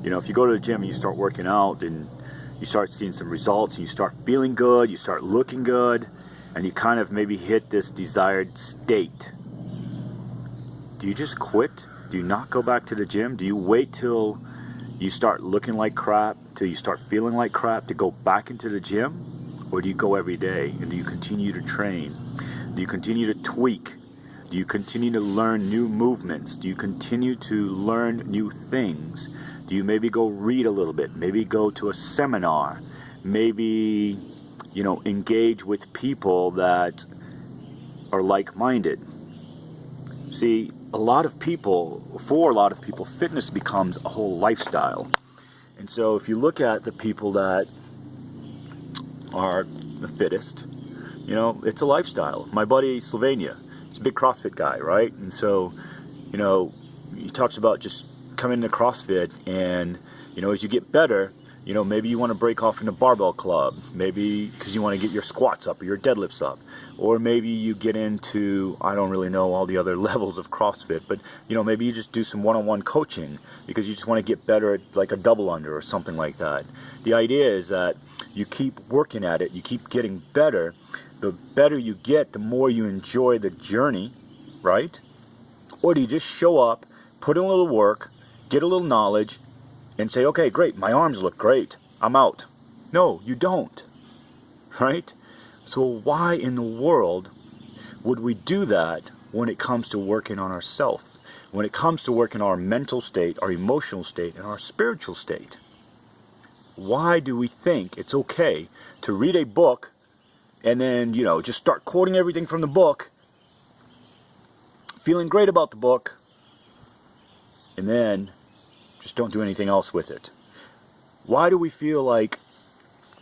You know, if you go to the gym and you start working out, then you start seeing some results, and you start feeling good, you start looking good, and you kind of maybe hit this desired state. Do you just quit? Do you not go back to the gym? Do you wait till you start looking like crap, till you start feeling like crap to go back into the gym? Or do you go every day, and do you continue to train? Do you continue to tweak? Do you continue to learn new movements? Do you continue to learn new things? Do you maybe go read a little bit? Maybe go to a seminar? Maybe, you know, engage with people that are like-minded? See, for a lot of people, fitness becomes a whole lifestyle. And so if you look at the people that are the fittest, you know, it's a lifestyle. My buddy Sylvania, he's a big CrossFit guy, right? And so, you know, he talks about just coming to CrossFit, and, you know, as you get better, you know, maybe you want to break off in a barbell club, maybe because you want to get your squats up or your deadlifts up. Or maybe you get into, I don't really know all the other levels of CrossFit, but, you know, maybe you just do some one-on-one coaching because you just want to get better at like a double under or something like that. The idea is that you keep working at it, you keep getting better. The better you get, the more you enjoy the journey, right? Or do you just show up, put in a little work, get a little knowledge, and say, okay, great, my arms look great, I'm out. No, you don't, right? So why in the world would we do that when it comes to working on ourselves? When it comes to working on our mental state, our emotional state, and our spiritual state? Why do we think it's okay to read a book and then, you know, just start quoting everything from the book, feeling great about the book, and then just don't do anything else with it? Why do we feel like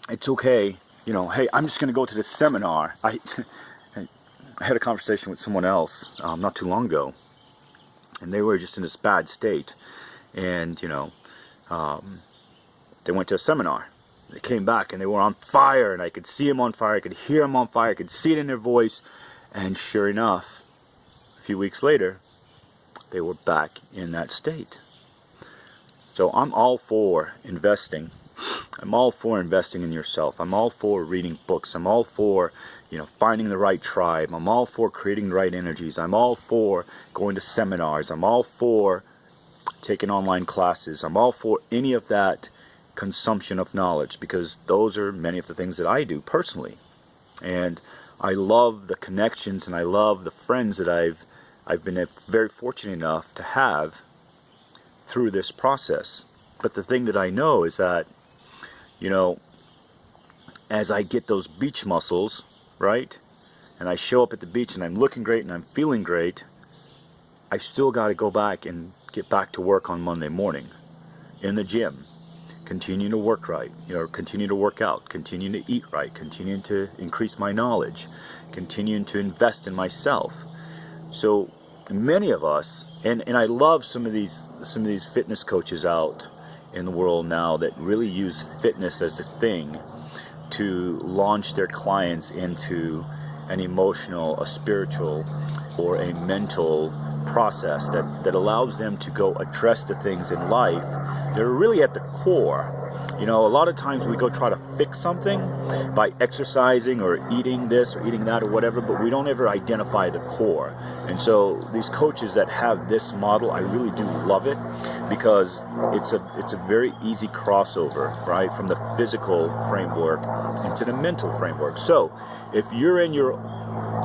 it's okay, you know, hey, I'm just going to go to this seminar? I had a conversation with someone else not too long ago, and they were just in this bad state, and, you know, they went to a seminar. They came back, and they were on fire, and I could see them on fire, I could hear them on fire, I could see it in their voice, and sure enough, a few weeks later, they were back in that state. So I'm all for investing. I'm all for investing in yourself. I'm all for reading books. I'm all for, you know, finding the right tribe. I'm all for creating the right energies. I'm all for going to seminars. I'm all for taking online classes. I'm all for any of that consumption of knowledge, because those are many of the things that I do personally. And I love the connections, and I love the friends that I've been very fortunate enough to have through this process. But the thing that I know is that, you know, as I get those beach muscles, right, and I show up at the beach and I'm looking great and I'm feeling great, I still got to go back and get back to work on Monday morning in the gym, continue to work right, you know, continue to work out, continue to eat right, continue to increase my knowledge, continuing to invest in myself. So many of us, and I love some of these fitness coaches out in the world now that really use fitness as a thing to launch their clients into an emotional, a spiritual, or a mental process that allows them to go address the things in life that are really at the core. You know, a lot of times we go try to fix something by exercising or eating this or eating that or whatever, but we don't ever identify the core. And so these coaches that have this model, I really do love it, because it's a very easy crossover, right, from the physical framework into the mental framework. So if you're in your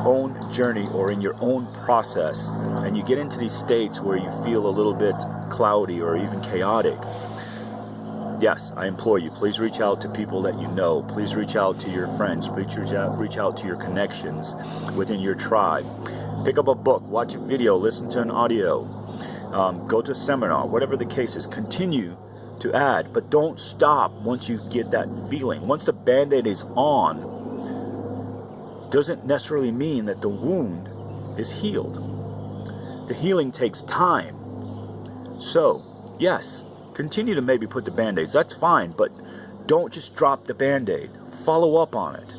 own journey or in your own process and you get into these states where you feel a little bit cloudy or even chaotic, yes, I implore you, please reach out to people that you know. Please reach out to your friends. Reach out to your connections within your tribe. Pick up a book, watch a video, listen to an audio, go to a seminar, whatever the case is. Continue to add, but don't stop once you get that feeling. Once the Band-Aid is on, doesn't necessarily mean that the wound is healed. The healing takes time. So, yes, continue to maybe put the Band-Aids, that's fine, but don't just drop the Band-Aid. Follow up on it.